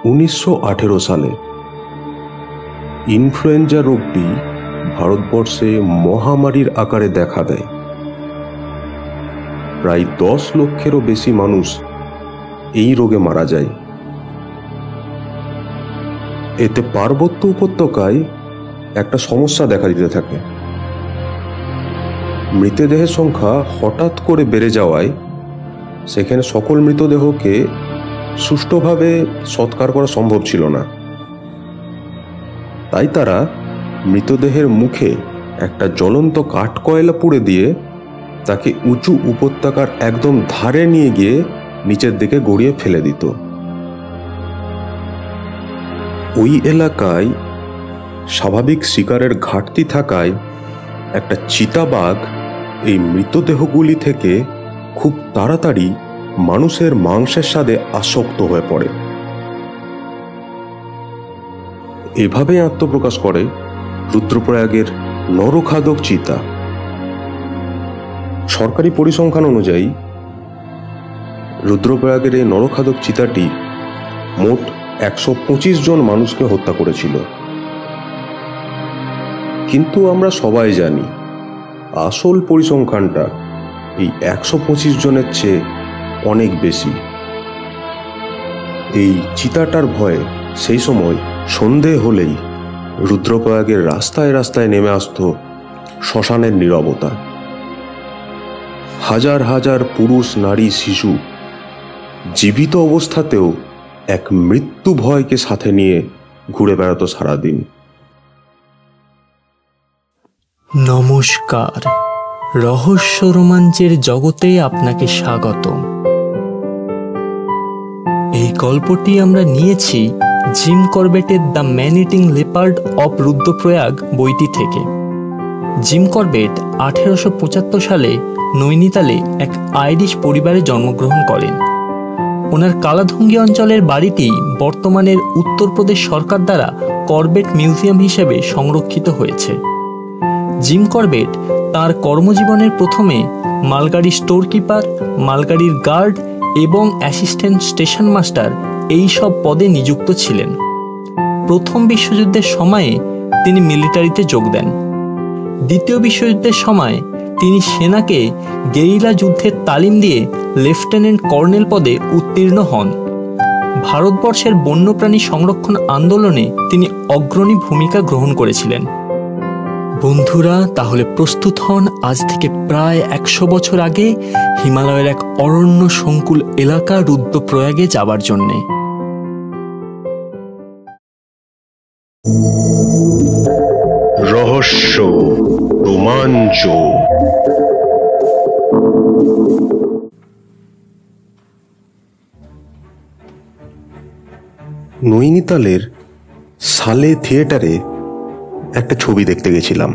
1918 সালে ইনফ্লুয়েঞ্জা রোগটি ভারতবর্ষে মহামারীর আকারে দেখা দেয়। প্রায় 10 লক্ষেরও বেশি মানুষ এই রোগে মারা যায়। এতে পার্বত্য উপত্যকায় একটা সমস্যা দেখা দিতে থাকে। মৃতদেহের সংখ্যা হঠাৎ করে বেড়ে যাওয়ায় সেখানে সকল মৃতদেহকে সুষ্ঠুভাবে সৎকার করা সম্ভব ছিল না। তাই তারা মৃতদেহের মুখে একটা জ্বলন্ত কাঠকয়লা পুড়ে দিয়ে তাকে উঁচু উপত্যকার একদম ধারে নিয়ে গিয়ে নিচের দিকে গড়িয়ে ফেলে দিত। ওই এলাকায় স্বাভাবিক শিকারের ঘাটতি থাকায় একটা চিতাবাঘ এই মৃতদেহগুলি থেকে খুব তাড়াতাড়ি মানুষের মাংসের স্বাদে আসক্ত হয়ে পড়ে। এভাবে আত্মপ্রকাশ করে রুদ্রপ্রয়াগের নরখাদক চিতা। সরকারি পরিসংখ্যান অনুযায়ী রুদ্রপ্রয়াগের এই নরখাদক চিতাটি মোট 125 জন মানুষকে হত্যা করেছিল। কিন্তু আমরা সবাই জানি আসল পরিসংখ্যানটা এই 125 জনের চেয়ে অনেক বেশি। এই চিতাটার ভয়ে সেই সময় সন্ধে হলেই রুদ্রপ্রয়াগের রাস্তায় রাস্তায় নেমে আসত শ্মশানের নীরবতা। হাজার হাজার পুরুষ, নারী, শিশু জীবিত অবস্থাতেও এক মৃত্যু ভয়কে সাথে নিয়ে ঘুরে বেড়াতো সারাদিন। নমস্কার, রহস্য রোমাঞ্চের জগতে আপনাকে স্বাগত। এই গল্পটি আমরা নিয়েছি জিম করবেটের the man eating leopard of Rudraprayag বইটি থেকে। জিম করবেট 1875 সালে নৈনিতালে এক আইরিশ পরিবারে জন্মগ্রহণ করেন। ওনার কালাধুঙ্গি অঞ্চলের বাড়িটি বর্তমানের উত্তরপ্রদেশ সরকার দ্বারা করবেট মিউজিয়াম হিসেবে সংরক্ষিত হয়েছে। জিম করবেট তার কর্মজীবনের প্রথমে মালগাড়ি স্টোর কিপার, মালগাড়ির গার্ড এবং অ্যাসিস্ট্যান্ট স্টেশন মাস্টার এই সব পদে নিযুক্ত ছিলেন। প্রথম বিশ্বযুদ্ধের সময়ে তিনি মিলিটারিতে যোগ দেন। দ্বিতীয় বিশ্বযুদ্ধের সময় তিনি সেনাকে গেরিলা যুদ্ধের তালিম দিয়ে লেফটেন্যান্ট কর্নেল পদে উত্তীর্ণ হন। ভারতবর্ষের বন্যপ্রাণী সংরক্ষণ আন্দোলনে তিনি অগ্রণী ভূমিকা গ্রহণ করেছিলেন। বন্ধুরা, তাহলে প্রস্তুত হন আজ থেকে প্রায় 100 বছর আগে হিমালয়ের এক অরণ্য সংকুল এলাকা রুদ্রপ্রয়াগে যাবার জন্যে। রহস্য, রোমাঞ্চ। নৈনিতালের সালে থিয়েটারে একটা ছবি দেখতে গেছিলাম।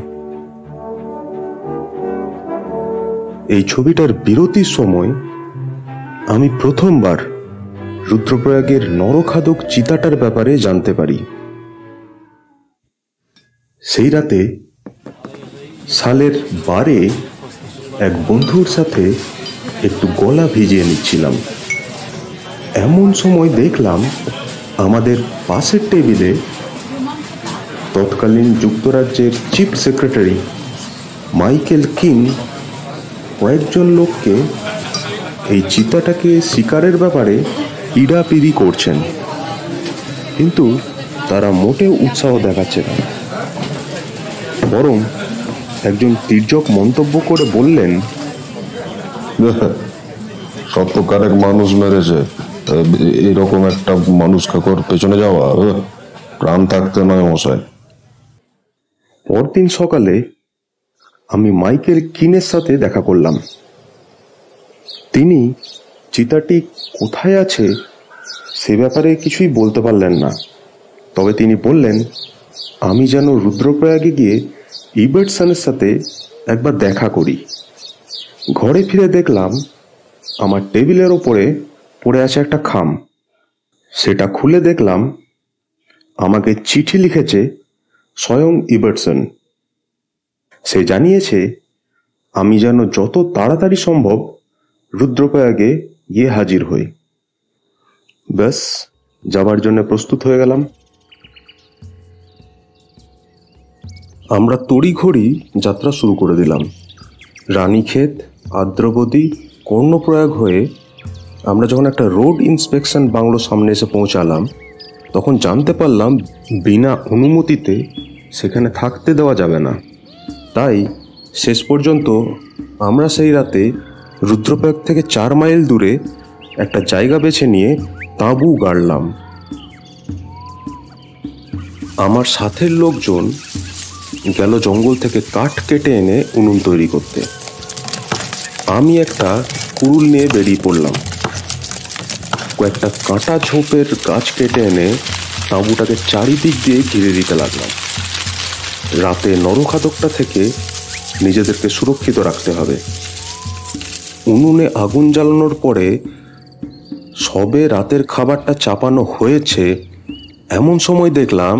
এই ছবিটার বিরতির সময় আমি প্রথমবার রুদ্রপ্রয়াগের নরখাদক চিতাটার ব্যাপারে জানতে পারি। সেই রাতে সালের বারে এক বন্ধুর সাথে একটু গলা ভিজিয়ে নিচ্ছিলাম। এমন সময় দেখলাম আমাদের পাশের টেবিলে তৎকালীন যুক্তরাজ্যের চিফ সেক্রেটারি মাইকেল কিং কয়েকজন লোককে এই চিতাটাকে শিকারের ব্যাপারে পিড়াপিড়ি করছেন, কিন্তু তারা মোটেও উৎসাহ দেখাচ্ছে না। বরং একজন তির্যক মন্তব্য করে বললেন, সত্যকারের মানুষ মেরেছে, এরকম একটা মানুষ কাকর পেছনে যাওয়া প্রাণ থাকতে নয় মশাই। পরদিন সকালে আমি মাইকেল কিনের সাথে দেখা করলাম। তিনি চিতাটি কোথায় আছে সে ব্যাপারে কিছুই বলতে পারলেন না। তবে তিনি বললেন আমি যেন রুদ্রপ্রয়াগে গিয়ে ইবার্টসনের সাথে একবার দেখা করি। ঘরে ফিরে দেখলাম আমার টেবিলের ওপরে পড়ে আছে একটা খাম। সেটা খুলে দেখলাম আমাকে চিঠি লিখেছে স্বয়ং ইবার্টসন। সে জানিয়েছে আমি যেন যত তাড়াতাড়ি সম্ভব রুদ্রপ্রয়াগে গিয়ে হাজির হই। ব্যাস যাবার জন্য প্রস্তুত হয়ে গেলাম। আমরা তড়িঘড়ি যাত্রা শুরু করে দিলাম। রানীক্ষেত, আদ্রবতী, কর্ণপ্রয়াগ হয়ে আমরা যখন একটা রোড ইন্সপেকশন বাংলোর সামনে এসে পৌঁছালাম, তখন জানতে পারলাম বিনা অনুমতিতে সেখানে থাকতে দেওয়া যাবে না। তাই শেষ পর্যন্ত আমরা সেই রাতে রুদ্রপ্রয়াগ থেকে 4 মাইল দূরে একটা জায়গা বেছে নিয়ে তাঁবু গাড়লাম। আমার সাথের লোকজন গেল জঙ্গল থেকে কাঠ কেটে এনে উনুন তৈরি করতে। আমি একটা কুড়ুল নিয়ে বেরিয়ে পড়লাম। কয়েকটা কাঁটা ঝোপের গাছ কেটে এনে তাঁবুটাকে চারিদিক দিয়ে ঘিরে দিতে লাগলাম। রাতে নরখাদকটা থেকে নিজেদেরকে সুরক্ষিত রাখতে হবে। উনুনে আগুন জ্বালানোর পরে সবে রাতের খাবারটা চাপানো হয়েছে, এমন সময় দেখলাম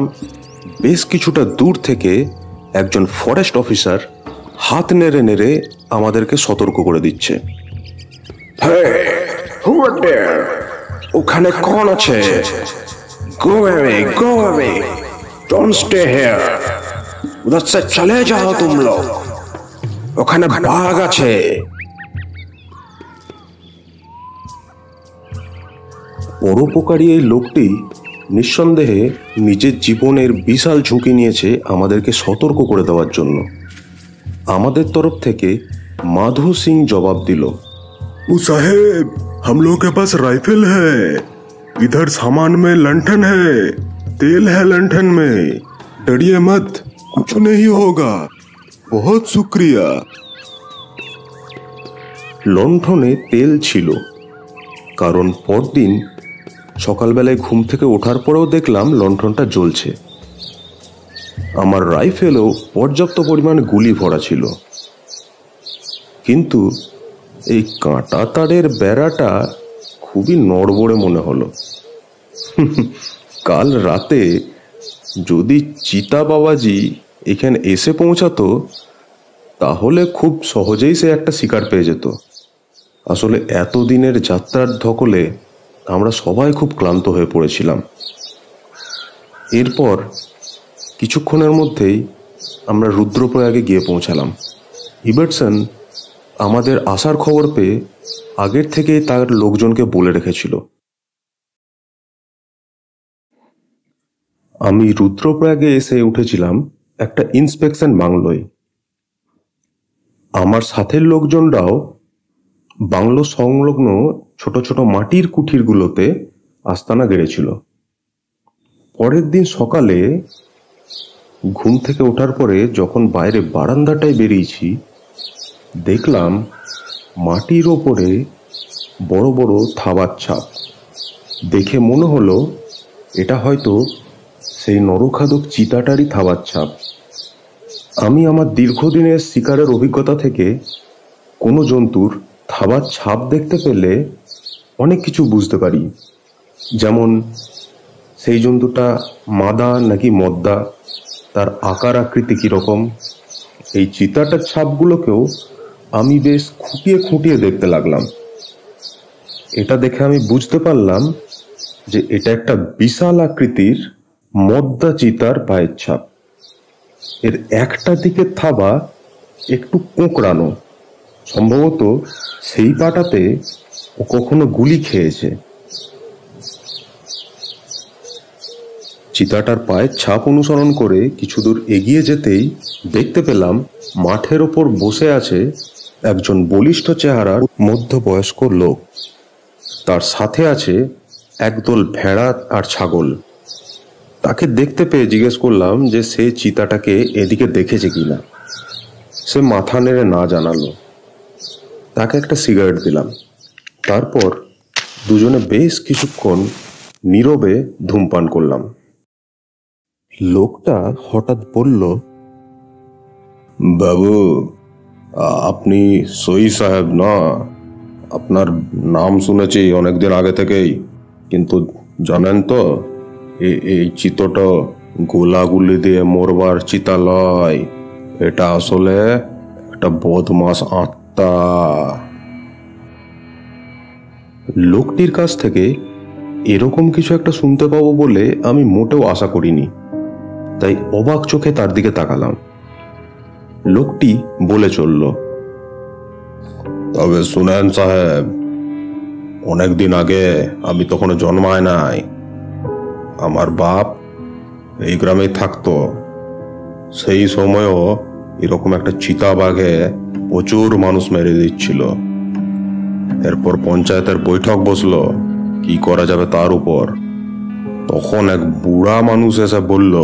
বেশ কিছুটা দূর থেকে একজন ফরেস্ট অফিসার হাত নেড়ে নেড়ে আমাদেরকে সতর্ক করে দিচ্ছে। ওখানে কোন আছে? Go away, go away. Don't stay here. उधर से चले जाओ तुम लोग. ওখানে বাঘ আছে। পরোপকারী এই লোকটি নিঃসন্দেহে নিজের জীবনের বিশাল ঝুঁকি নিয়েছে আমাদেরকে সতর্ক করে দেওয়ার জন্য। আমাদের তরফ থেকে মাধু সিং জবাব দিল, ओ साहेब, हम लोग के पास राइफल है, इधर सामान में लंठन है, तेल है लंठन में, डरिए मत, कुछ नहीं होगा, बहुत शुक्रिया। লণ্ঠনে তেল ছিল, কারণ পরদিন সকালবেলায় ঘুম থেকে ওঠার পরেও দেখলাম লণ্ঠনটা জ্বলছে। আমার রাইফেলও পর্যাপ্ত পরিমাণে গুলি ভরা ছিল, কিন্তু এই কাঁটা তারের বেড়াটা খুবই নড়বড়ে মনে হলো। কাল রাতে যদি চিতা বাবাজি এখানে এসে পৌঁছাতো, তাহলে খুব সহজেই সে একটা শিকার পেয়ে যেত। আসলে এতদিনের যাত্রার ধকলে আমরা সবাই খুব ক্লান্ত হয়ে পড়েছিলাম। এরপর কিছুক্ষণের মধ্যেই আমরা রুদ্রপ্রয়াগে গিয়ে পৌঁছালাম। ইবার্টসন আমাদের আসার খবর পেয়ে আগের থেকেই তার লোকজনকে বলে রেখেছিল। আমি রুদ্রপ্রয়াগে এসে উঠেছিলাম একটা ইন্সপেকশন বাংলোয়। আমার সাথের লোকজনরাও বাংলো সংলগ্ন ছোট ছোট মাটির কুঠিরগুলোতে আস্তানা গেড়েছিল। পরের দিন সকালে ঘুম থেকে ওঠার পরে যখন বাইরে বারান্দাটায় বেরিয়েছি, দেখলাম মাটির ওপরে বড় বড় থাবার ছাপ। দেখে মনে হলো এটা হয়তো সেই নরখাদক চিতাটারই থাবার ছাপ। আমি আমার দীর্ঘদিনের শিকারের অভিজ্ঞতা থেকে কোনো জন্তুর থাবার ছাপ দেখতে পেলে অনেক কিছু বুঝতে পারি, যেমন সেই জন্তুটা মাদা নাকি মদ্দা, তার আকার আকৃতি কীরকম। এই চিতাটার ছাপগুলোকেও আমি বেশ খুঁটিয়ে খুঁটিয়ে দেখতে লাগলাম। এটা দেখে আমি বুঝতে পারলাম যে এটা একটা বিশাল আকৃতির মদ্দা চিতার পায়ের ছাপ। এর একটা দিকের থাবা একটু কোঁকড়ানো, সম্ভবত সেই পাটাতে ও কখনো গুলি খেয়েছে। চিতাটার পায়ের ছাপ অনুসরণ করে কিছু দূর এগিয়ে যেতেই দেখতে পেলাম মাঠের ওপর বসে আছে একজন বলিষ্ঠ চেহারার মধ্যবয়স্ক লোক। তার সাথে আছে একদল ভেড়া আর ছাগল। তাকে দেখতে পেয়ে জিজ্ঞেস করলাম যে সে চিতাটাকে এদিকে দেখেছে কিনা। সে মাথা নেড়ে না জানালো। তাকে একটা সিগারেট দিলাম। তারপর দুজনে বেশ কিছুক্ষণ নীরবে ধূমপান করলাম। লোকটা হঠাৎ বলল, বাবু, আপনি সই সাহেব না? আপনার নাম শুনেছি অনেকদিন আগে থেকেই, কিন্তু জানেন তো এই চিতটা গোলাগুলি দিয়ে মরবার চিতা লয়, এটা আসলে একটা বদমাস আত্মা। লোকটির কাছ থেকে এরকম কিছু একটা শুনতে পাবো বলে আমি মোটেও আশা করিনি, তাই অবাক চোখে তার দিকে তাকালাম। লোকটি বলে চলল, তবে শুনেন সাহেব, অনেকদিন আগে, আমি তখনও জন্মায় নাই, আমার বাপ এই গ্রামেই থাকতো। সেই সময়ও এরকম একটা চিতাবাঘে প্রচুর মানুষ মেরে দিচ্ছিল। এরপর পঞ্চায়েতের বৈঠক বসলো কি করা যাবে তার উপর। তখন এক বুড়া মানুষ এসে বলল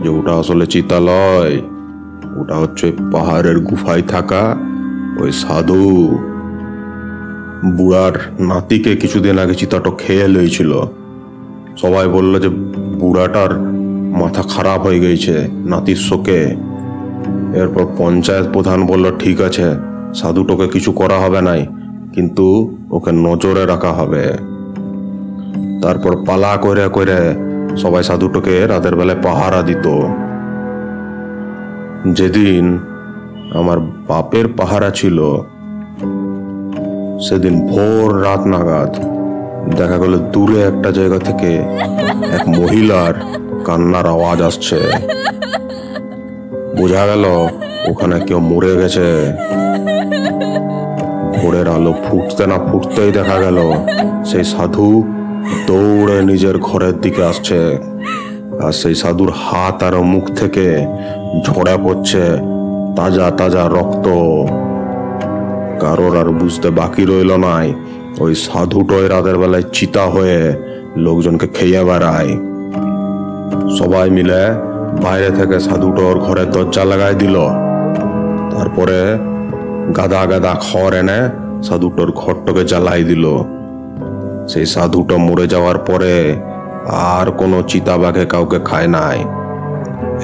যে ওটা আসলে চিতা লয়, ওটা হচ্ছে পাহাড়ের গুফায় থাকা ওই সাধু। বুড়ার নাতিকে কিছুদিন আগে চিতাটা খেয়ে লইছিল। সবাই বলল যে বুড়াটার মাথা খারাপ হয়ে গেছে নাতির শোকে। এরপর পঞ্চায়েত প্রধান বলল ঠিক আছে, সাধুটোকে কিছু করা হবে নাই, কিন্তু ওকে নজরে রাখা হবে। তারপর পালা করে করে সবাই সাধুটোকে রাতের বেলায় পাহারা দিত। যেদিন আমার বাপের পাহারা ছিল সেদিন ভোর রাত নাগাদ দেখা গেল দূরে একটা জায়গা থেকে এক মহিলার কান্নার আওয়াজ আসছে। বোঝা গেল ওখানে কেউ মরে গেছে। ভোরের আলো ফুটতে না ফুটতেই দেখা গেল সেই সাধু দৌড়ে নিজের ঘরের দিকে আসছে, আর সেই সাধুর হাত আর মুখ থেকে ঝরে পড়ছে তাজা তাজা রক্ত। কারোর আর বুঝতে বাকি রইল নাই ওই সাধুটোয় রাতের বেলায় চিতা হয়ে লোকজনকে খেয়ে বেড়ায়। সবাই মিলে বাইরে থেকে সাধুটোর ঘরের দরজা লাগাই দিল। তারপরে গাদা গাদা খড় এনে সাধুটোর ঘরটাকে জ্বালাই দিল। সেই সাধুটা মরে যাওয়ার পরে আর কোনো চিতাবাঘে কাউকে খায় নাই।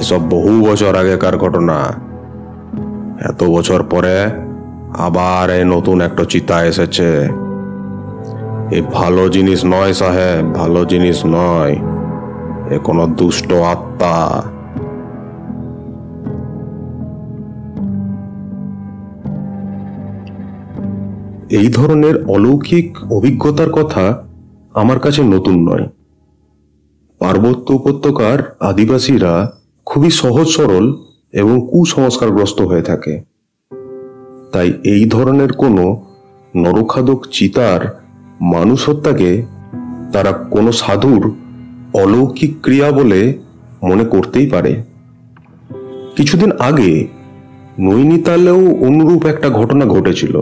এসব বহু বছর আগেকার ঘটনা। এত বছর পরে আবার এই নতুন একটা চিতা এসেছে। এই ভালো জিনিস নয় সাহেব, ভালো জিনিস নয়, এ কোনো দুষ্ট আত্মা। এই ধরনের অলৌকিক অভিজ্ঞতার কথা আমার কাছে নতুন নয়। পার্বত্য উপত্যকার আদিবাসীরা খুবই সহজ সরল এবং কুসংস্কারগ্রস্ত হয়ে থাকে, তাই এই ধরনের কোনো নরখাদক চিতার মানুষ হত্যাকে তারা কোনো সাধুর অলৌকিক ক্রিয়া বলে মনে করতেই পারে। কিছুদিন আগে নৈনিতালেও অনুরূপ একটা ঘটনা ঘটেছিল,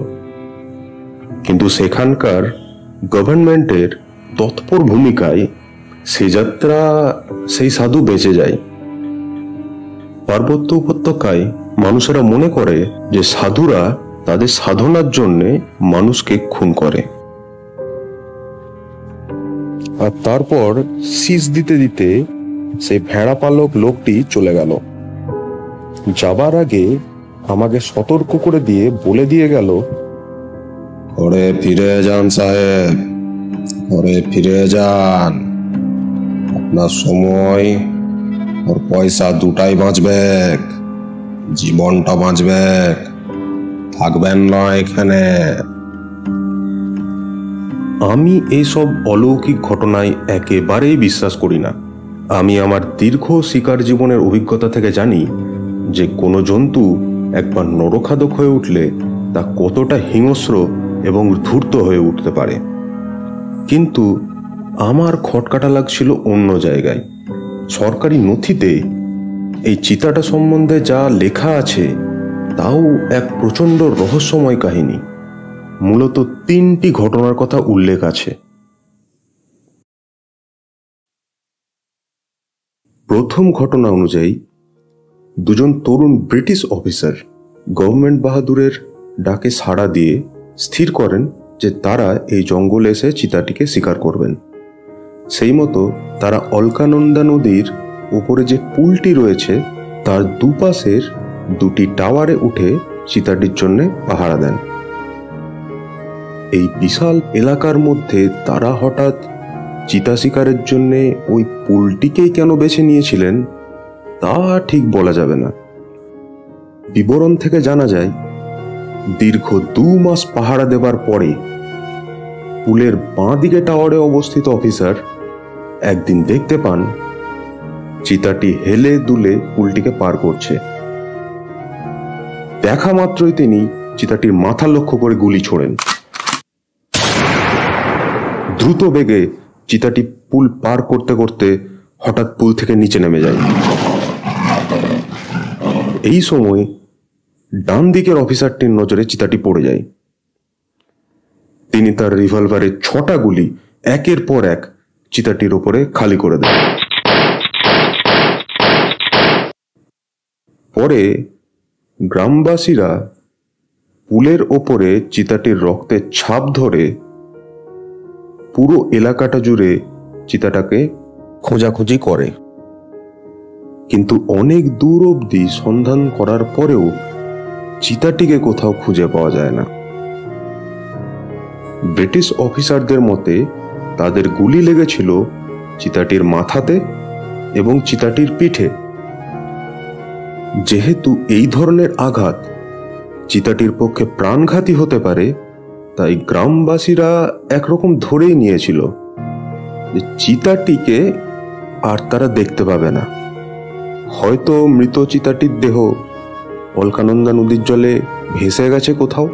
কিন্তু সেখানকার গভর্নমেন্টের তৎপর ভূমিকায় সে যাত্রা সেই সাধু বেঁচে যায়। পার্বত্য উপত্যকায় মানুষেরা মনে করে যে সাধুরা তাদের সাধনার জন্য মানুষকে খুন করে। আর তারপর শীষ দিতে দিতে সেই ভেড়া পালক লোকটি চলে গেল। যাবার আগে আমাকে সতর্ক করে দিয়ে বলে দিয়ে গেল, ঘরে ফিরে যান সাহেব, ঘরে ফিরে যান। আপনার সময় আর পয়সা দুটাই বাঁচবে, জীবনটা বাঁচবে, থাকবেন না এখানে। আমি এইসব অলৌকিক ঘটনায় একেবারেই বিশ্বাস করি না। আমি আমার দীর্ঘ শিকার জীবনের অভিজ্ঞতা থেকে জানি যে কোনো জন্তু একবার নরখাদক হয়ে উঠলে তা কতটা হিংস্র এবং ধূর্ত হয়ে উঠতে পারে। কিন্তু আমার খটকাটা লাগছিল অন্য জায়গায়। সরকারি নথিতে এই চিতাটা সম্বন্ধে যা লেখা আছে তাও এক প্রচণ্ড রহস্যময় কাহিনী। মূলত 3টি ঘটনার কথা উল্লেখ আছে। প্রথম ঘটনা অনুযায়ী দুজন তরুণ ব্রিটিশ অফিসার গভর্নমেন্ট বাহাদুরের ডাকে সাড়া দিয়ে স্থির করেন যে তারা এই জঙ্গলে এসে চিতাটিকে শিকার করবেন। সেই মতো তারা অলকানন্দা নদীর উপরে যে পুলটি রয়েছে তার দুপাশের 2টি টাওয়ারে উঠে চিতাটির জন্য পাহারা দেন। এই বিশাল এলাকার মধ্যে তারা হঠাৎ চিতা শিকারের জন্য ওই পুলটিকেই কেন বেছে নিয়েছিলেন তা ঠিক বলা যাবে না। বিবরণ থেকে জানা যায় দীর্ঘ 2 মাস পাহারা দেবার পরে পুলের বাঁ দিকে টাওয়ারে অবস্থিত অফিসার একদিন দেখতে পান চিতাটি হেলে দুলে পুলটিকে পার করছে। দেখা মাত্রই তিনি চিতাটির মাথা লক্ষ্য করে গুলি ছোড়েন। দ্রুত বেগে চিতাটি পুল পার করতে করতে হঠাৎ পুল থেকে নিচে নেমে যায়। এই সময় ডান দিকের অফিসারটির নজরে চিতাটি পড়ে যায়। তিনি তার রিভলভারের 6টা গুলি একের পর এক চিতাটির উপরে খালি করে দেন। পরে গ্রামবাসীরা পুলের ওপরে চিতাটির রক্তের ছাপ ধরে পুরো এলাকাটা জুড়ে চিতাটাকে খোঁজাখুঁজি করে, কিন্তু অনেক দূর অবধি সন্ধান করার পরেও চিতাটিকে কোথাও খুঁজে পাওয়া যায় না। ব্রিটিশ অফিসারদের মতে তাদের গুলি লেগেছিল চিতাটির মাথাতে এবং চিতাটির পিঠে। যেহেতু এই ধরনের আঘাত চিতাটির পক্ষে প্রাণঘাতী হতে পারে, তাই গ্রামবাসীরা একরকম ধরেই নিয়েছিল যে চিতাটিকে আর তারা দেখতে পাবে না। হয়তো মৃত চিতাটির দেহ অলকানন্দা নদীর জলে ভেসে গেছে কোথাও।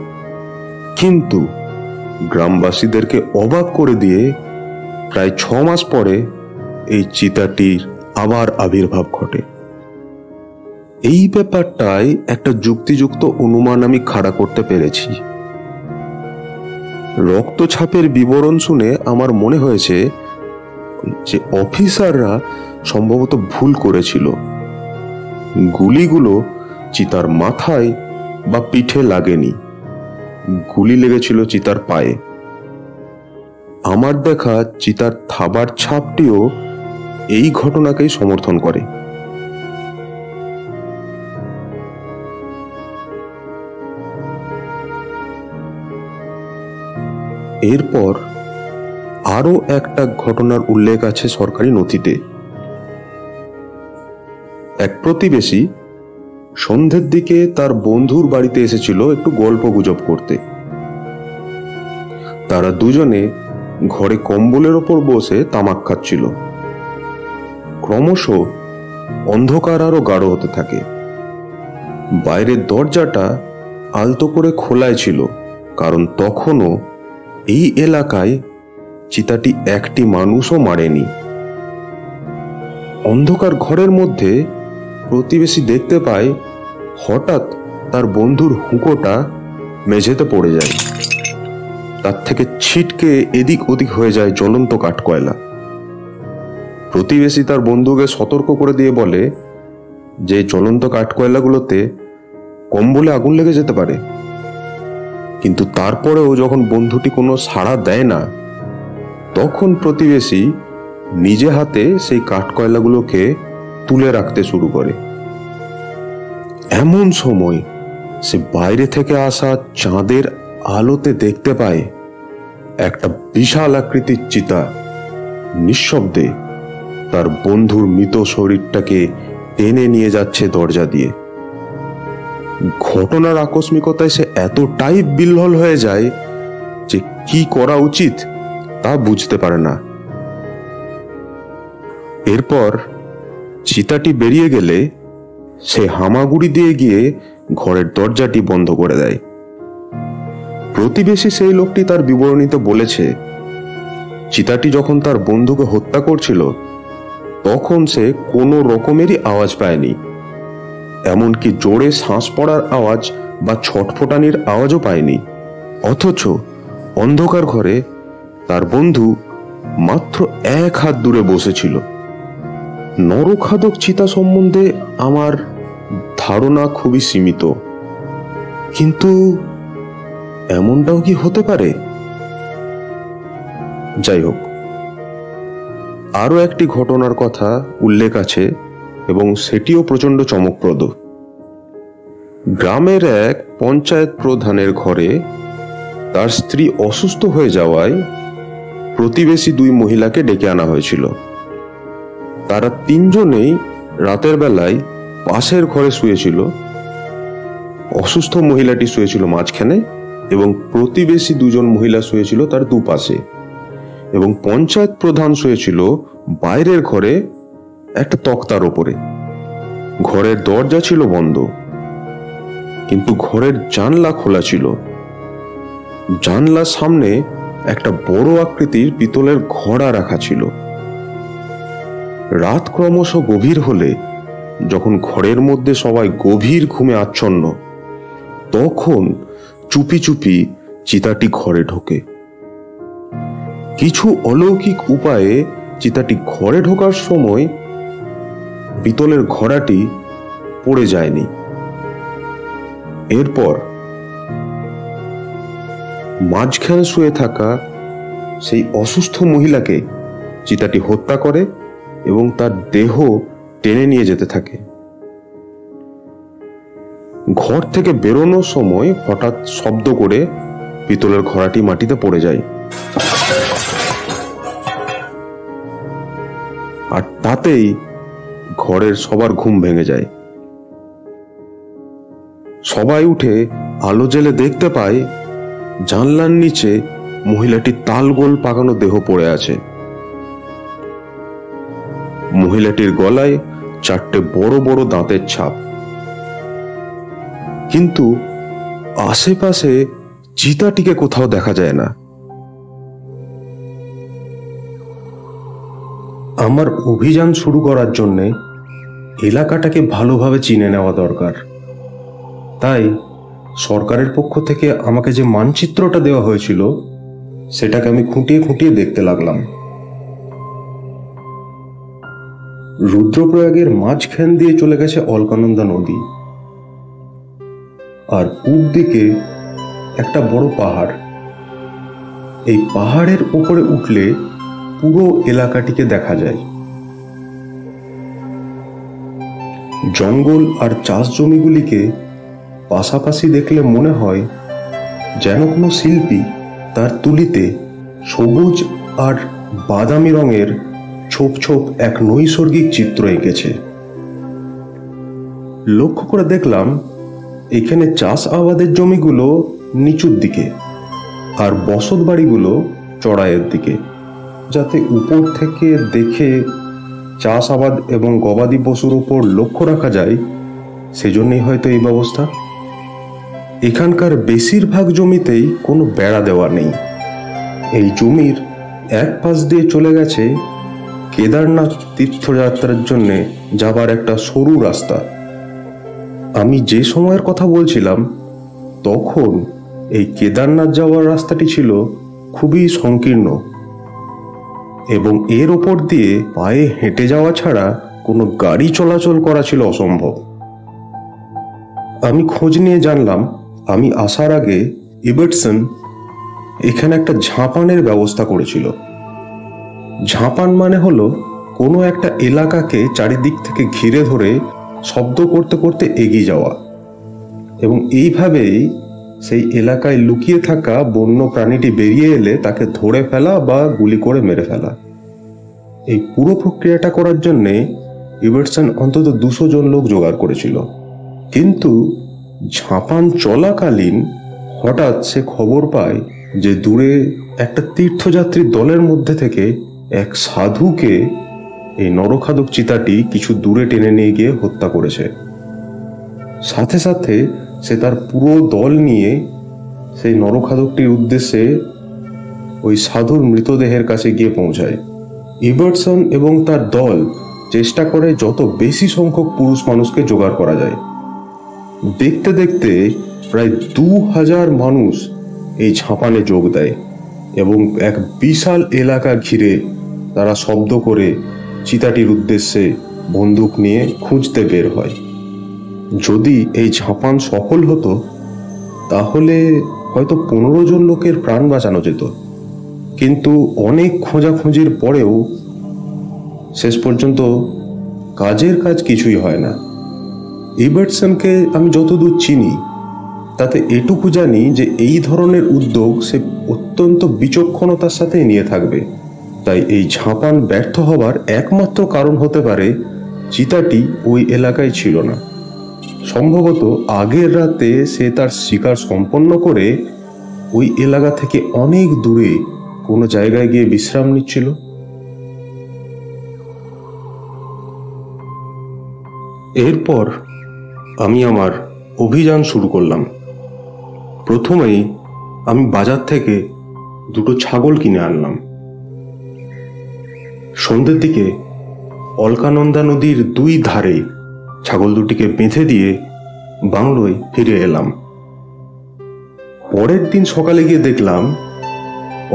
কিন্তু গ্রামবাসীদেরকে অবাক করে দিয়ে প্রায় 6 মাস পরে এই চিতাটির আবার আবির্ভাব ঘটে। এই ব্যাপারটাই একটা যুক্তিযুক্ত অনুমান আমি খাড়া করতে পেরেছি। রক্তছাপের বিবরণ শুনে আমার মনে হয়েছে যে অফিসাররা সম্ভবত ভুল করেছিল। গুলিগুলো চিতার মাথায় বা পিঠে লাগেনি, গুলি লেগেছিল চিতার পায়ে। আমার দেখা চিতার থাবার ছাপটিও এই ঘটনাকেই সমর্থন করে। এরপর আরো একটা ঘটনার উল্লেখ আছে সরকারি নথিতে। এক প্রতিবেশী সন্ধ্যের দিকে তার বন্ধুর বাড়িতে এসেছিল একটু গল্প গুজব করতে। তারা দুজনে ঘরে কম্বলের ওপর বসে তামাক খাচ্ছিল। ক্রমশ অন্ধকার আরো গাঢ় হতে থাকে। বাইরের দরজাটা আলতো করে খোলাই ছিল, কারণ তখনও এই এলাকায় চিতাটি একটি মানুষও মারেনি। অন্ধকার ঘরের মধ্যে প্রতিবেশী দেখতে পায় হঠাৎ তার বন্ধুর হুঁকোটা মেঝেতে পড়ে যায়। তার থেকে ছিটকে এদিক ওদিক হয়ে যায় জ্বলন্ত কাঠকয়লা। প্রতিবেশী তার বন্ধুকে সতর্ক করে দিয়ে বলে যে জ্বলন্ত কাঠকয়লাগুলোতে কম্বলে আগুন লেগে যেতে পারে। কিন্তু তারপরেও যখন বন্ধুটি কোনো সাড়া দেয় না, তখন প্রতিবেশী নিজে হাতে সেই কাঠকয়লাগুলোকে তুলে রাখতে শুরু করে। এমন সময় সে বাইরে থেকে আসা চাঁদের আলোতে দেখতে পায় একটা বিশাল আকৃতির চিতা নিঃশব্দে তার বন্ধুর মৃত শরীরটাকে টেনে নিয়ে যাচ্ছে দরজা দিয়ে। ঘটনার আকস্মিকতায় সে এতটাই বিহ্বল হয়ে যায় যে কি করা উচিত তা বুঝতে পারে না। এরপর চিতাটি বেরিয়ে গেলে সে হামাগুড়ি দিয়ে গিয়ে ঘরের দরজাটি বন্ধ করে দেয়। প্রতিবেশী সেই লোকটি তার বিবরণীতে বলেছে, চিতাটি যখন তার বন্ধুকে হত্যা করছিল তখন সে কোনো রকমেরই আওয়াজ পায়নি, এমনকি জোরে শ্বাস পড়ার আওয়াজ বা ছটফটানির আওয়াজও পায়নি। অথচ অন্ধকার ঘরে তার বন্ধু মাত্র 1 হাত দূরে বসেছিল। নরখাদক চিতা সম্বন্ধে আমার ধারণা খুবই সীমিত, কিন্তু এমনটাও কি হতে পারে? যাই হোক, আরো একটি ঘটনার কথা উল্লেখ আছে এবং সেটিও প্রচন্ড চমকপ্রদ। গ্রামের এক পঞ্চায়েত প্রধানের ঘরে তার স্ত্রী অসুস্থ হয়ে যাওয়ায় প্রতিবেশী 2 মহিলাকে ডেকে আনা হয়েছিল। তারা 3 জনেই রাতের বেলায় পাশের ঘরে শুয়েছিল। অসুস্থ মহিলাটি শুয়েছিল মাঝখানে এবং প্রতিবেশী দুজন মহিলা শুয়েছিল তার দুপাশে, এবং পঞ্চায়েত প্রধান শুয়েছিল বাইরের ঘরে একটা তক্তার ওপরে। ঘরের দরজা ছিল বন্ধ, কিন্তু ঘরের জানলা খোলা ছিল। জানলার সামনে একটা বড় আকৃতির পিতলের ঘড়া রাখা ছিল। রাত ক্রমশ গভীর হলে, যখন ঘরের মধ্যে সবাই গভীর ঘুমে আচ্ছন্ন, তখন চুপি চুপি চিতাটি ঘরে ঢোকে। কিছু অলৌকিক উপায়ে চিতাটি ঘরে ঢোকার সময় পিতলের ঘড়াটি পড়ে যায়নি। এরপর মাঝখানে শুয়ে থাকা সেই অসুস্থ মহিলাকে চিতাটি হত্যা করে এবং তার দেহ টেনে নিয়ে যেতে থাকে। ঘর থেকে বেরোনোর সময় হঠাৎ শব্দ করে পিতলের ঘড়াটি মাটিতে পড়ে যায়, আর তাতেই ঘরের সবার ঘুম ভেঙে যায়। সবাই উঠে আলো জেলে দেখতে পায় জানলার নিচে মহিলাটির তালগোল পাকানো দেহ পড়ে আছে। মহিলাটির গলায় 4টে বড় বড় দাঁতের ছাপ, কিন্তু আশেপাশে চিতাটিকে কোথাও দেখা যায় না। আমার অভিযান শুরু করার জন্য এলাকাটাকে ভালোভাবে চিনে নেওয়া দরকার। তাই সরকারের পক্ষ থেকে আমাকে যে মানচিত্রটা দেওয়া হয়েছিল সেটাকে আমি খুঁটিয়ে খুঁটিয়ে দেখতে লাগলাম। রুদ্রপ্রয়াগের মাঝখান দিয়ে চলে গেছে অলকানন্দা নদী, আর পূব দিকে একটা বড় পাহাড়। এই পাহাড়ের উপরে উঠলে পুরো এলাকাটিকে দেখা যায়। জঙ্গল আর চাষ জমিগুলিকে পাশাপাশি দেখলে মনে হয় যেন কোনো শিল্পী তার তুলিতে সবুজ আর বাদামি রঙের ছোপ ছোপ এক নৈসর্গিক চিত্র এঁকেছে। লক্ষ্য করে দেখলাম এখানে চাষ আবাদের জমিগুলো নিচুর দিকে আর বসত বাড়িগুলো চড়াইয়ের দিকে, যাতে উপর থেকে দেখে চাষ আবাদ এবং গবাদি পশুর উপর লক্ষ্য রাখা যায়, সেজন্যই হয়তো এই ব্যবস্থা। এখানকার বেশিরভাগ জমিতেই কোনো বেড়া দেওয়া নেই। এই জমির এক পাশ দিয়ে চলে গেছে কেদারনাথ তীর্থযাত্রার জন্য যাবার একটা সরু রাস্তা। আমি যে সময়ের কথা বলছিলাম তখন এই কেদারনাথ যাওয়ার রাস্তাটি ছিল খুবই সংকীর্ণ, এবং এর ওপর দিয়ে পায়ে হেঁটে যাওয়া ছাড়া কোনো গাড়ি চলাচল করা ছিল অসম্ভব। আমি খোঁজ নিয়ে জানলাম আমি আসার আগে ইবার্টসন এখানে একটা ঝাঁপানের ব্যবস্থা করেছিল। ঝাঁপান মানে হলো কোনো একটা এলাকাকে চারিদিক থেকে ঘিরে ধরে শব্দ করতে করতে এগিয়ে যাওয়া, এবং এইভাবেই সেই এলাকায় লুকিয়ে থাকা বন্য প্রাণীটি বেরিয়ে এলে তাকে ধরে ফেলা বা গুলি করে মেরে ফেলা। এই পুরো প্রক্রিয়াটা করার জন্যে ইবার্টসন অন্তত 200 জন লোক জোগাড় করেছিল। কিন্তু ঝাঁপান চলাকালীন হঠাৎ সে খবর পায় যে দূরে একটা তীর্থযাত্রীর দলের মধ্যে থেকে এক সাধুকে এই নরখাদক চিতাটি কিছু দূরে টেনে নিয়ে গিয়ে হত্যা করেছে। সাথে সাথে সে তার পুরো দল নিয়ে সেই নরখাদকটির উদ্দেশ্যে ওই সাধুর মৃতদেহের কাছে গিয়ে পৌঁছায়। ইবার্টসন এবং তার দল চেষ্টা করে যত বেশি সংখ্যক পুরুষ মানুষকে জোগাড় করা যায়। দেখতে দেখতে প্রায় 2000 মানুষ এই ঝাঁপানে যোগ দেয়, এবং এক বিশাল এলাকা ঘিরে তারা শব্দ করে চিতাটির উদ্দেশ্যে বন্দুক নিয়ে খুঁজতে বের হয়। যদি এই ঝাঁপান সফল হতো তাহলে হয়তো 15 জন লোকের প্রাণ বাঁচানো যেত, কিন্তু অনেক খোঁজাখুঁজির পরেও শেষ পর্যন্ত কাজের কাজ কিছুই হয় না। ইবার্টসনকে আমি যতদূর চিনি তাতে এটুকু জানি যে এই ধরনের উদ্যোগ সে অত্যন্ত বিচক্ষণতার সাথে নিয়ে থাকবে। তাই এই ঝাঁপান ব্যর্থ হবার একমাত্র কারণ হতে পারে চিতাটি ওই এলাকায় ছিল না। সম্ভবত আগের রাতে সে তার শিকার সম্পন্ন করে ওই এলাকা থেকে অনেক দূরে কোনো জায়গায় গিয়ে বিশ্রাম নিচ্ছিল। এরপর আমি আমার অভিযান শুরু করলাম। প্রথমেই আমি বাজার থেকে দুটো ছাগল কিনে আনলাম। সন্ধ্যের দিকে অলকানন্দা নদীর দুই ধারে ছাগল দুটিকে বেঁধে দিয়ে বাংলোয় ফিরে এলাম। পরের দিন সকালে গিয়ে দেখলাম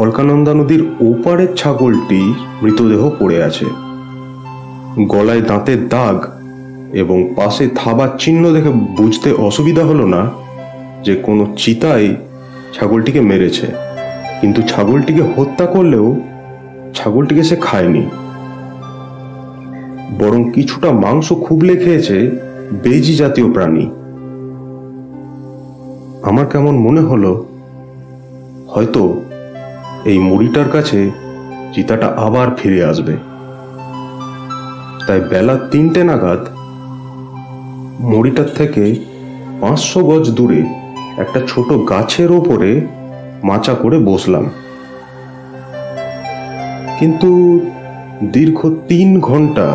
অলকানন্দা নদীর ওপারের ছাগলটি মৃতদেহ পড়ে আছে। গলায় দাঁতের দাগ এবং পাশে থাবার চিহ্ন দেখে বুঝতে অসুবিধা হলো না যে কোনো চিতাই ছাগলটিকে মেরেছে, কিন্তু ছাগলটিকে হত্যা করলেও ছাগলটিকে সে খায়নি, বরং কিছুটা মাংস খুবলে খেয়েছে বেজি জাতীয় প্রাণী। আমার কেমন মনে হলো হয়তো এই মুড়িটার কাছে চিতাটা আবার ফিরে আসবে। তাই বেলা 3টে নাগাদ মুড়িটার থেকে 500 গজ দূরে একটা ছোট গাছের ওপরে মাচা করে বসলাম। কিন্তু দীর্ঘ 3 ঘন্টা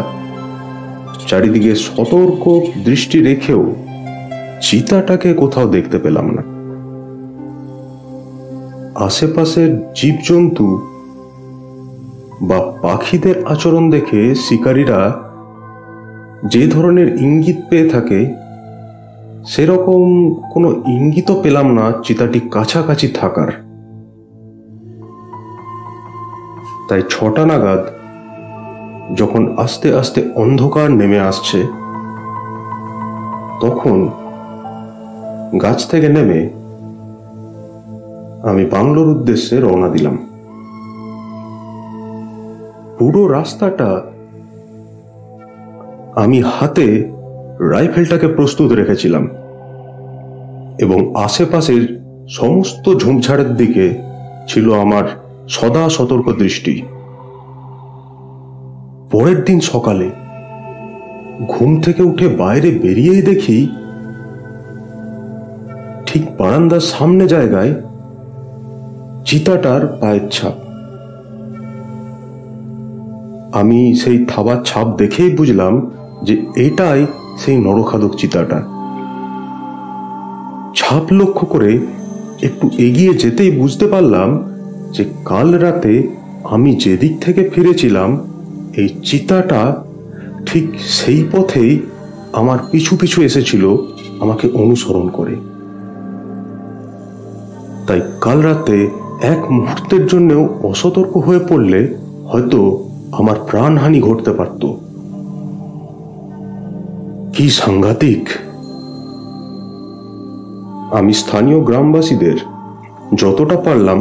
চারিদিকে সতর্ক দৃষ্টি রেখেও চিতাটাকে কোথাও দেখতে পেলাম না। আশেপাশের জীবজন্তু বা পাখিদের আচরণ দেখে শিকারীরা যে ধরনের ইঙ্গিত পেয়ে থাকে সেরকম কোনো ইঙ্গিতও পেলাম না চিতাটি কাছাকাছি থাকার। তাই 6টা নাগাদ যখন আস্তে আস্তে অন্ধকার নেমে আসছে, তখন গাছ থেকে নেমে আমি বাংলোর উদ্দেশ্যে রওনা দিলাম। পুরো রাস্তাটা আমি হাতে রাইফেলটাকে প্রস্তুত রেখেছিলাম এবং আশেপাশের সমস্ত ঝোপঝাড়ের দিকে ছিল আমার সদা সতর্ক দৃষ্টি। পরের দিন সকালে ঘুম থেকে উঠে বাইরে বেরিয়েই দেখি ঠিক বারান্দার সামনে জায়গায় চিতাটার পায়ের ছাপ। আমি সেই থাবার ছাপ দেখেই বুঝলাম যে এটাই সেই নরখাদক চিতাটা। ছাপ লক্ষ্য করে একটু এগিয়ে যেতেই বুঝতে পারলাম যে কাল রাতে আমি যেদিক থেকে ফিরেছিলাম এই চিতাটা ঠিক সেই পথেই আমার পিছু পিছু এসেছিল আমাকে অনুসরণ করে। তাই কাল রাতে এক মুহূর্তের জন্যও অসতর্ক হয়ে পড়লে হয়তো আমার প্রাণহানি ঘটতে পারত। কি সাংঘাতিক! আমি স্থানীয় গ্রামবাসীদের যতটা পারলাম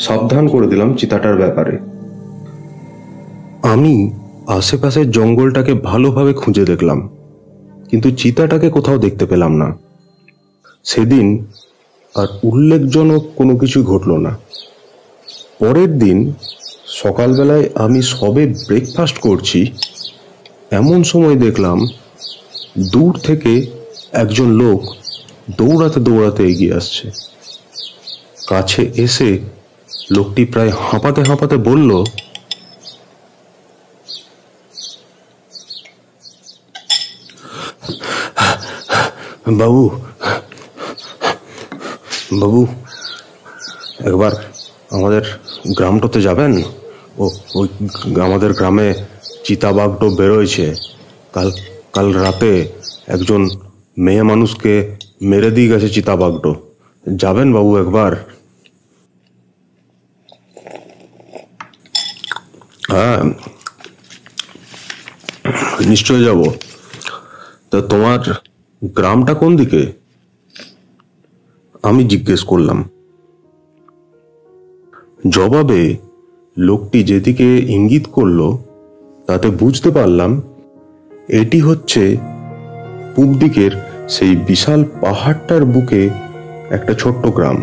সাবধান করে দিলাম চিতাটার ব্যাপারে। আমি আশেপাশের জঙ্গলটাকে ভালোভাবে খুঁজে দেখলাম, কিন্তু চিতাটাকে কোথাও দেখতে পেলাম না। সেদিন আর উল্লেখজনক কোনো কিছু ঘটল না। পরের দিন সকালবেলায় আমি সবে ব্রেকফাস্ট করছি, এমন সময় দেখলাম দূর থেকে একজন লোক দৌড়াতে দৌড়াতে এগিয়ে আসছে। কাছে এসে লোকটি প্রায় হাঁপাতে হাঁপাতে বলল, বাবু বাবু একবার আমাদের গ্রামটাতে যাবেন? ওই আমাদের গ্রামে চিতাবাঘটো বেরোয়ছে। কাল রাতে একজন মেয়ে মানুষকে মেরে দিয়ে গেছে চিতাবাঘটো। যাবেন বাবু একবার? হ্যাঁ, নিশ্চয় যাব। তা তোমার গ্রামটা কোন দিকে? আমি জিজ্ঞেস করলাম। জবাবে লোকটি যেদিকে ইঙ্গিত করলো তাতে বুঝতে পারলাম এটি হচ্ছে পূব দিকের সেই বিশাল পাহাড়টার বুকে একটা ছোট্ট গ্রাম।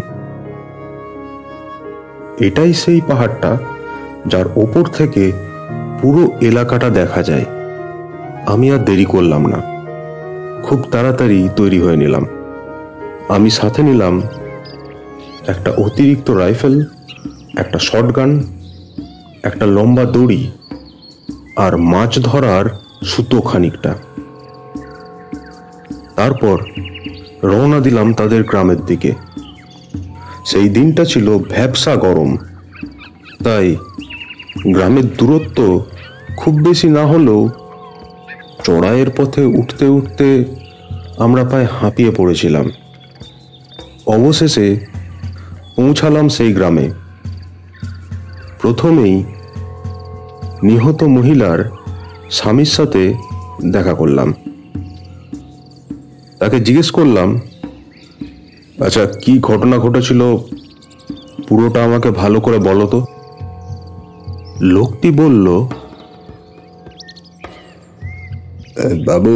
এটাই সেই পাহাড়টা যার ওপর থেকে পুরো এলাকাটা দেখা যায়। আমি আর দেরি করলাম না, খুব তাড়াতাড়ি তৈরি হয়ে নিলাম। আমি সাথে নিলাম একটা অতিরিক্ত রাইফেল, একটা শটগান, একটা লম্বা দড়ি আর মাছ ধরার সুতো খানিকটা। তারপর রওনা দিলাম তাদের গ্রামের দিকে। সেই দিনটা ছিল ভ্যাপসা গরম, তাই গ্রামের দূরত্ব খুব বেশি না হলেও চড়াইয়ের পথে উঠতে উঠতে আমরা প্রায় হাঁপিয়ে পড়েছিলাম। অবশেষে পৌঁছালাম সেই গ্রামে। প্রথমেই নিহত মহিলার স্বামীর সাথে দেখা করলাম। তাকে জিজ্ঞেস করলাম, আচ্ছা কি ঘটনা ঘটেছিল পুরোটা আমাকে ভালো করে বলো তো। লোকটি বলল, বাবু,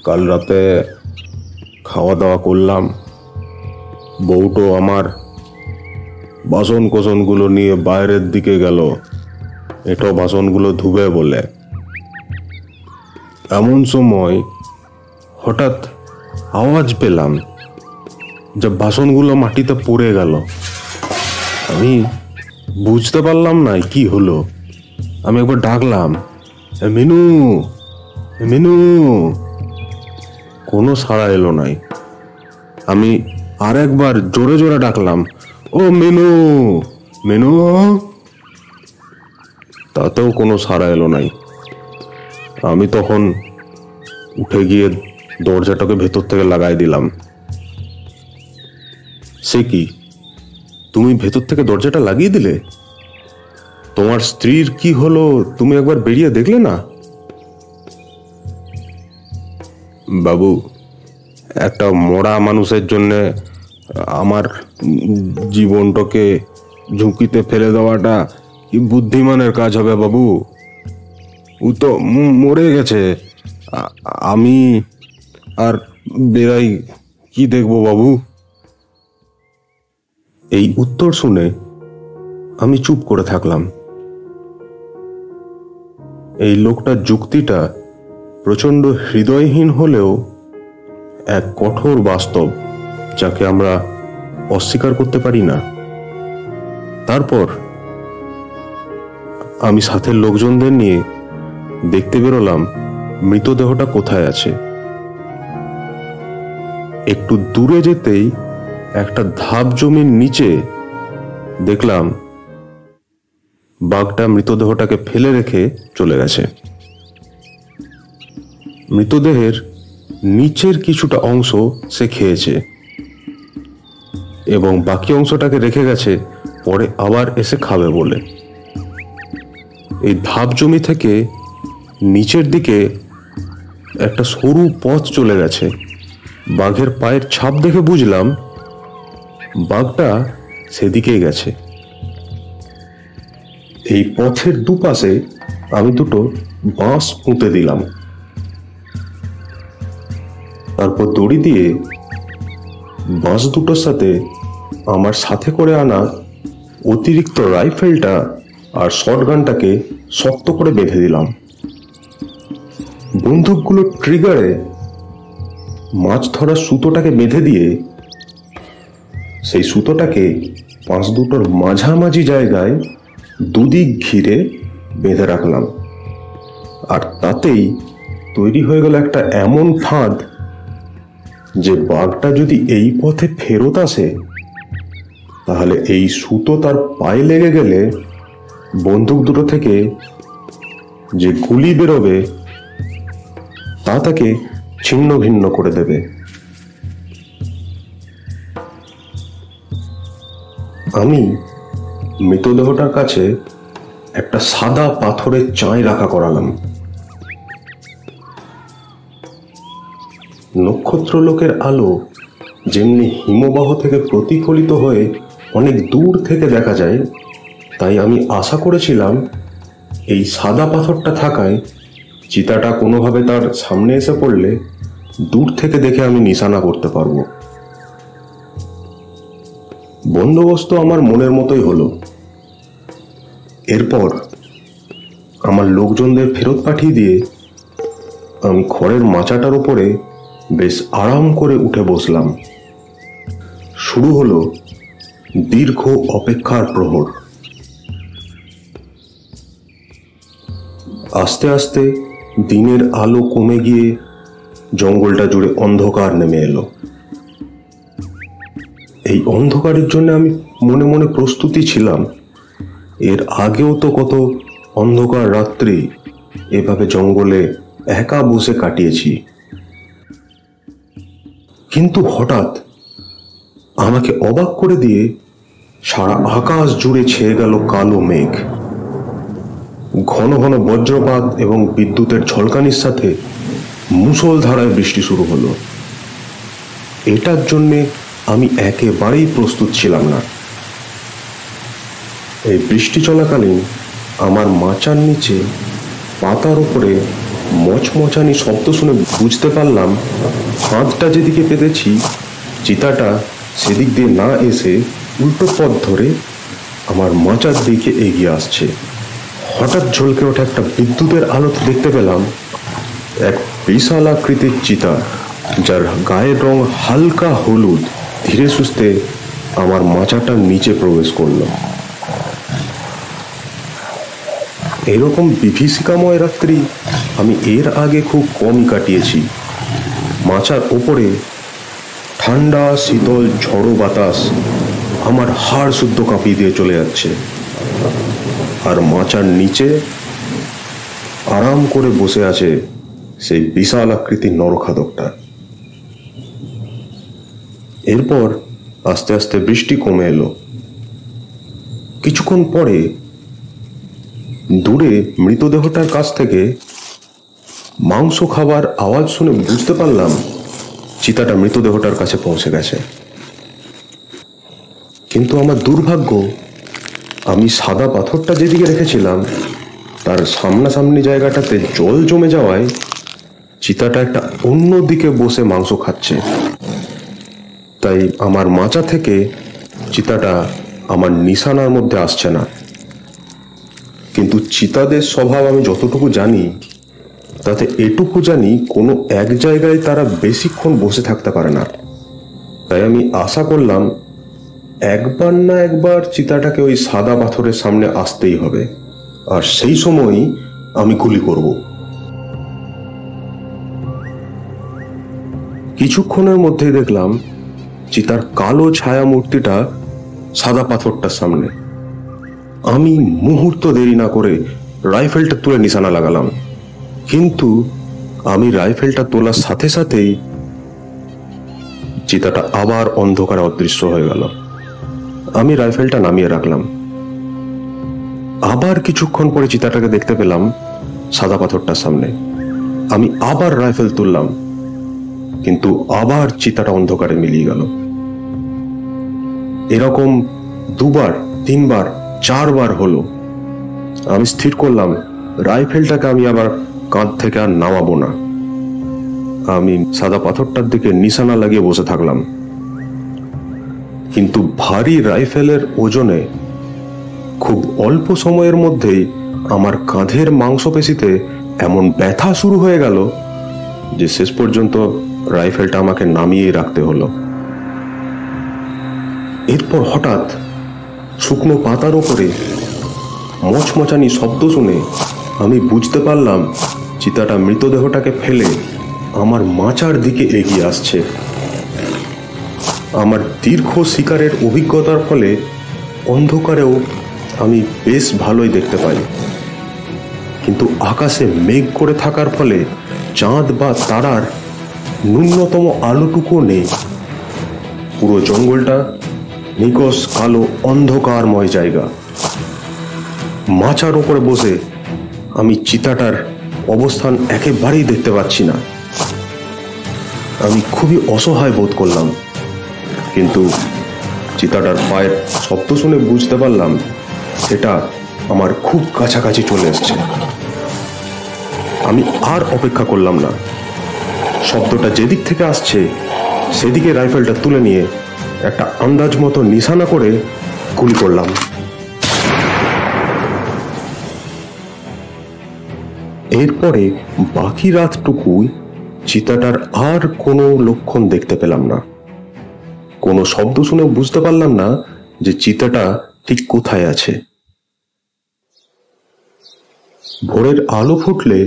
কাল রাতে খাওয়া দাওয়া করলাম, বউটো আমার বাসন কোসনগুলো নিয়ে বাইরের দিকে গেল, এটো বাসনগুলো ধুবে বলে। এমন সময় হঠাৎ আওয়াজ পেলাম যে বাসনগুলো মাটিতে পড়ে গেল। আমি বুঝতে পারলাম না কি হলো। আমি একবার ডাকলাম, মিনু মিনু, কোনো সাড়া এলো নাই। আমি আর একবার জোরে জোরে ডাকলাম, ও মিনু মিনু, তাতেও কোনো সাড়া এলো নাই। আমি তখন উঠে গিয়ে দরজাটাকে ভেতর থেকে লাগাই দিলাম। সে কি, তুমি ভেতর থেকে দরজাটা লাগিয়ে দিলে? তোমার স্ত্রীর কি হলো তুমি একবার বেরিয়ে দেখলে না? বাবু, একটা মরা মানুষের জন্য আমার জীবনটাকে ঝুঁকিতে ফেলে দেওয়াটা কি বুদ্ধিমানের কাজ হবে বাবু? ও তো মরে গেছে, আমি আর বেড়াই কি দেখবো বাবু? এই উত্তর শুনে আমি চুপ করে থাকলাম। এই লোকটার যুক্তিটা প্রচণ্ড হৃদয়হীন হলেও এক কঠোর বাস্তব, যাকে আমরা অস্বীকার করতে পারি না। তারপর আমি সাথের লোকজনদের নিয়ে দেখতে বেরোলাম মৃতদেহটা কোথায় আছে। একটু দূরে যেতেই একটা ধাপ জমির নিচে দেখলাম বাঘটা মৃতদেহটাকে ফেলে রেখে চলে গেছে। মৃতদেহের নিচের কিছুটা অংশ সে খেয়েছে এবং বাকি অংশটাকে রেখে গেছে পরে আবার এসে খাবে বলে। এই ধাপ জমি থেকে নিচের দিকে একটা সরু পথ চলে গেছে। বাঘের পায়ের ছাপ দেখে বুঝলাম বাঘটা সেদিকেই গেছে। এই পথের দুপাশে আমি দুটো বাঁশ পুঁতে দিলাম। তারপর দড়ি দিয়ে বাঁশ দুটোর সাথে আমার সাথে করে আনা অতিরিক্ত রাইফেলটা আর শটগানটাকে শক্ত করে বেঁধে দিলাম। বন্দুকগুলোর ট্রিগারে মাছ ধরার সুতোটাকে বেঁধে দিয়ে সেই সুতোটাকে বাঁশ দুটোর মাঝামাঝি জায়গায় দুদিক ঘিরে বেঁধে রাখলাম। আর তাতেই তৈরি হয়ে গেল একটা এমন ফাঁদ যে বাঘটা যদি এই পথে ফেরত আসে তাহলে এই সুতো তার পায়ে লেগে গেলে বন্দুক দুটো থেকে যে গুলি বেরোবে তা তাকে ছিন্ন ভিন্ন করে দেবে। আমি মৃতদেহটার কাছে একটা সাদা পাথরের চাঁই রাখা করালাম। নক্ষত্রলোকের আলো যেমনি হিমবাহ থেকে প্রতিফলিত হয়ে অনেক দূর থেকে দেখা যায়, তাই আমি আশা করেছিলাম এই সাদা পাথরটা থাকায় চিতাটা কোনোভাবে তার সামনে এসে পড়লে দূর থেকে দেখে আমি নিশানা করতে পারবো। বন্দোবস্ত আমার মনের মতোই হলো। এরপর আমার লোকজনদের ফেরত পাঠিয়ে দিয়ে আমি খড়ের মাচাটার উপরে বেশ আরাম করে উঠে বসলাম। শুরু হলো দীর্ঘ অপেক্ষার প্রহর। আস্তে আস্তে দিনের আলো কমে গিয়ে জঙ্গলটা জুড়ে অন্ধকার নেমে এলো। এই অন্ধকারের জন্য আমি মনে মনে প্রস্তুতি ছিলাম। এর আগেও তো কত অন্ধকার রাত্রি এভাবে জঙ্গলে একা বসে কাটিয়েছি। কিন্তু হঠাৎ আমাকে অবাক করে দিয়ে সারা আকাশ জুড়ে ছেয়ে গেল কালো মেঘ। ঘন ঘন বজ্রপাত এবং বিদ্যুতের ঝলকানির সাথে মুষলধারায় বৃষ্টি শুরু হলো। এটার জন্যে আমি একেবারেই প্রস্তুত ছিলাম না। এই বৃষ্টি চলাকালীন আমার মাচার নিচে পাতার উপরে মচমচানি শব্দ শুনে বুঝতে পারলাম ফাঁদটা যেদিকে পেতেছি চিতাটা সেদিক দিয়ে না এসে উল্টো পথ ধরে আমার মাচার দিকে এগিয়ে আসছে। হঠাৎ ঝলকে ওঠা একটা বিদ্যুতের আলোতে দেখতে পেলাম এক বিশাল আকৃতির চিতা, যার গায়ের রং হালকা হলুদ, ধীরে সুস্থে আমার মাচাটার নিচে প্রবেশ করলো। এরকম বিভীষিকাময় রাত্রি আমি এর আগে খুব কমই কাটিয়েছি। মাচার ওপরে ঠান্ডা শীতল ঝড়ো বাতাস আমার হাড় শুদ্ধ কাঁপিয়ে দিয়ে চলে যাচ্ছে, আর মাচার নিচে আরাম করে বসে আছে সেই বিশাল আকৃতির নরখাদকটা। এরপর আস্তে আস্তে বৃষ্টি কমে এলো। কিছুক্ষণ পরে দূরে মৃতদেহটার কাছ থেকে মাংস খাবার আওয়াজ শুনে বুঝতে পারলাম চিতাটা মৃতদেহটার কাছে পৌঁছে গেছে। কিন্তু আমার দুর্ভাগ্য, আমি সাদা পাথরটা যেদিকে রেখেছিলাম তার সামনাসামনি জায়গাটাতে জল জমে যাওয়ায় চিতাটা একটা অন্য দিকে বসে মাংস খাচ্ছে। তাই আমার মাচা থেকে চিতাটা আমার নিশানার মধ্যে আসছে না। কিন্তু চিতাদের স্বভাব আমি যতটুকু জানি তাতে এটুকু জানি কোনো এক জায়গায় তারা বেশিক্ষণ বসে থাকতে পারে না। তাই আমি আশা করলাম একবার না একবার চিতাটাকে ওই সাদা পাথরের সামনে আসতেই হবে, আর সেই সময়ই আমি গুলি করব। কিছুক্ষণের মধ্যেই দেখলাম চিতার কালো ছায়া মূর্তিটা সাদা পাথরটার সামনে। আমি মুহূর্ত দেরি না করে রাইফেলটা তুলে নিশানা লাগালাম, কিন্তু আমি রাইফেলটা তোলার সাথে সাথেই চিতাটা আবার অন্ধকারে অদৃশ্য হয়ে গেল। আমি রাইফেলটা নামিয়ে রাখলাম। আবার কিছুক্ষণ পরে চিতাটাকে দেখতে পেলাম সাদা পাথরটার সামনে। আমি আবার রাইফেল তুললাম, কিন্তু আবার চিতাটা অন্ধকারে মিলিয়ে গেল। এরকম দুবার, তিনবার, চারবার হলো। আমি স্থির করলাম রাইফেলটাকে আমি আবার কাঁধ থেকে আর নামাবো না। আমি সাদা পাথরটার দিকে নিশানা লাগিয়ে বসে থাকলাম, কিন্তু ভারী রাইফেলের ওজনে খুব অল্প সময়ের মধ্যেই আমার কাঁধের মাংসপেশিতে এমন ব্যথা শুরু হয়ে গেল যে শেষ পর্যন্ত রাইফেলটা আমাকে নামিয়ে রাখতে হলো। এরপর হঠাৎ শুকনো পাতার ওপরে মচমচানি শব্দ শুনে আমি বুঝতে পারলাম চিতাটা মৃতদেহটাকে ফেলে আমার মাচার দিকে এগিয়ে আসছে। আমার দীর্ঘ শিকারের অভিজ্ঞতার ফলে অন্ধকারেও আমি বেশ ভালোই দেখতে পাই, কিন্তু আকাশে মেঘ করে থাকার ফলে চাঁদ বা তারার ন্যূনতম আলোটুকুও নেই। পুরো জঙ্গলটা নিকষ কালো অন্ধকারময় জায়গা। মাচার উপরে বসে আমি চিতাটার অবস্থান একেবারেই দেখতে পাচ্ছি না। আমি খুবই অসহায় বোধ করলাম, কিন্তু চিতাটার পায়ের শব্দ শুনে বুঝতে পারলাম সেটা আমার খুব কাছাকাছি চলে এসছে। আমি আর অপেক্ষা করলাম না। শব্দটা যেদিক থেকে আসছে সেদিকে রাইফেলটা তুলে নিয়ে একটা আন্দাজ মতো নিশানা করে গুলি করলাম। এরপরে বাকি রাতটুকুই চিতাটার আর কোনো লক্ষণ দেখতে পেলাম না। কোনো শব্দ শুনে বুঝতে পারলাম না যে চিতাটা ঠিক কোথায় আছে। ভোরের আলো ফুটলে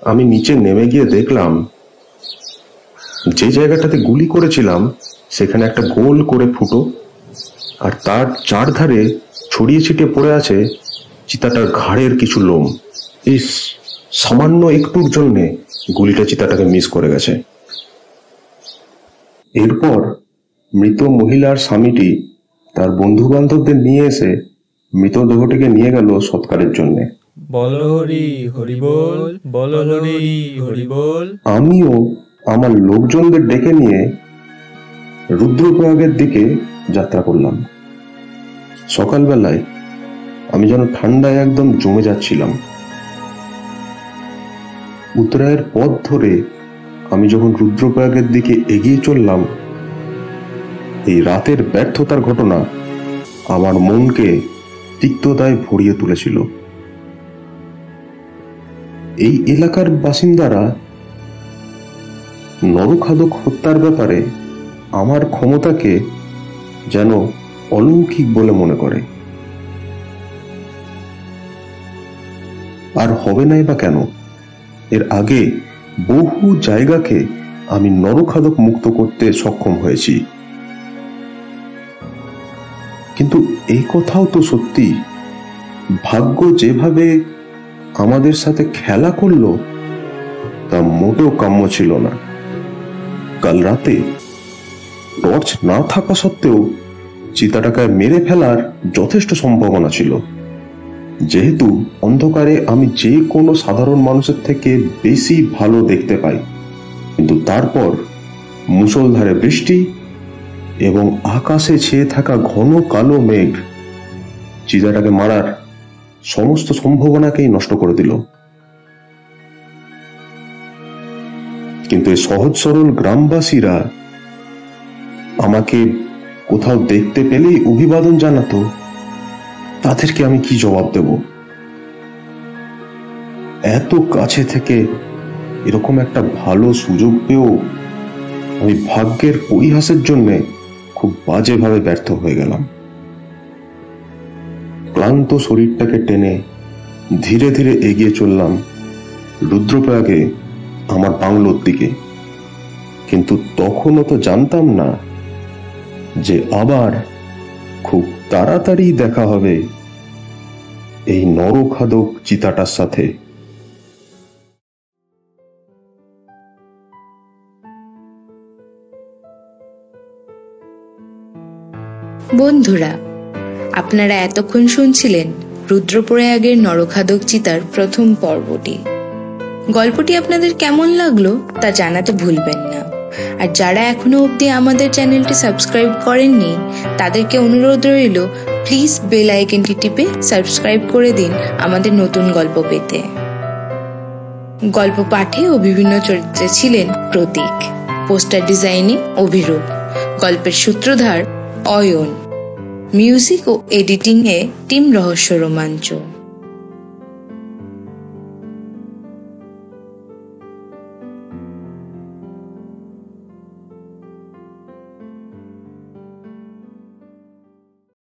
আমি নিচে নেমে গিয়ে দেখলাম যে জায়গাটাতে গুলি করেছিলাম সেখানে একটা গোল করে ফুটো, আর তার চারধারে ছড়িয়ে ছিটিয়ে পড়ে আছে চিতাটার ঘাড়ের কিছু লোম। ইস, সামান্য একটুর জন্যে গুলিটা চিতাটাকে মিস করে গেছে। এরপর মৃত মহিলার স্বামীটি তার বন্ধু বান্ধবদের নিয়ে এসে মৃতদেহটিকে নিয়ে গেল সৎকারের জন্য। বল হরি হরি বল, বল হরি হরি বল। আমিও আমার লোকজনদের ডেকে নিয়ে রুদ্রপ্রয়াগের দিকে যাত্রা করলাম। সকালবেলায় আমি যেন ঠান্ডায় একদম জমে যাচ্ছিলাম। উত্তরায়ের পথ ধরে আমি যখন রুদ্রপ্রয়াগের দিকে এগিয়ে চললাম, এই রাতের ব্যর্থতার ঘটনা আমার মনকে তিক্ততায় ভরিয়ে তুলেছিল। এই এলাকার বাসিন্দারা নরখাদক হত্যার ব্যাপারে আমার ক্ষমতাকে যেন অলৌকিক বলে মনে করে। আর হবে নাই বা কেন? এর আগে বহু জায়গাকে আমি নরখাদক মুক্ত করতে সক্ষম হয়েছি। কিন্তু এই কথাও তো সত্যি, ভাগ্য যেভাবে আমাদের সাথে খেলা করলো তা মোটেও কাম্য ছিল না। কাল রাতে টর্চ না থাকা সত্ত্বেও চিতাটাকে মেরে ফেলার যথেষ্ট সম্ভাবনা ছিল। যেহেতু অন্ধকারে আমি যে কোনো সাধারণ মানুষের থেকে বেশি ভালো দেখতে পাই, কিন্তু তারপর মুষলধারে বৃষ্টি এবং আকাশে ছেয়ে থাকা ঘন কালো মেঘ চিতাটাকে মারার সমস্ত সম্ভাবনাকেই নষ্ট করে দিল। কিন্তু এই সহজ সরল গ্রামবাসীরা আমাকে কোথাও দেখতে পেলেই অভিবাদন জানাতো, তাদেরকে আমি কি জবাব দেব? এত কাছে থেকে এরকম একটা ভালো সুযোগ পেয়েও আমি ভাগ্যের পরিহাসের জন্য খুব বাজেভাবে ব্যর্থ হয়ে গেলাম। ক্লান্ত শরীরটাকে টেনে ধীরে ধীরে এগিয়ে চললাম রুদ্রপ্রয়াগে আমার বাংলোর দিকে। কিন্তু তখনও তো জানতাম না যে আবার খুব তাড়াতাড়ি দেখা হবে এই নরখাদক চিতাটার সাথে। বন্ধুরা, আপনারা এতক্ষণ শুনছিলেন রুদ্রপ্রয়াগের নরখাদক চিতার প্রথম পর্বটি। গল্পটি আপনাদের কেমন লাগলো তা জানাতে ভুলবেন না। আর যারা এখনো অবধি আমাদের চ্যানেলটি সাবস্ক্রাইব করেননি তাদেরকে অনুরোধ রইল, প্লিজ বেল আইকনটি টিপে সাবস্ক্রাইব করে দিন আমাদের নতুন গল্প পেতে। গল্প পাঠে ও বিভিন্ন চরিত্রে ছিলেন প্রতীক, পোস্টার ডিজাইনে অভিরূপ, গল্পের সূত্রধার অয়ন, মিউজিক ও এডিটিং এ টিম রহস্য রোমাঞ্চ।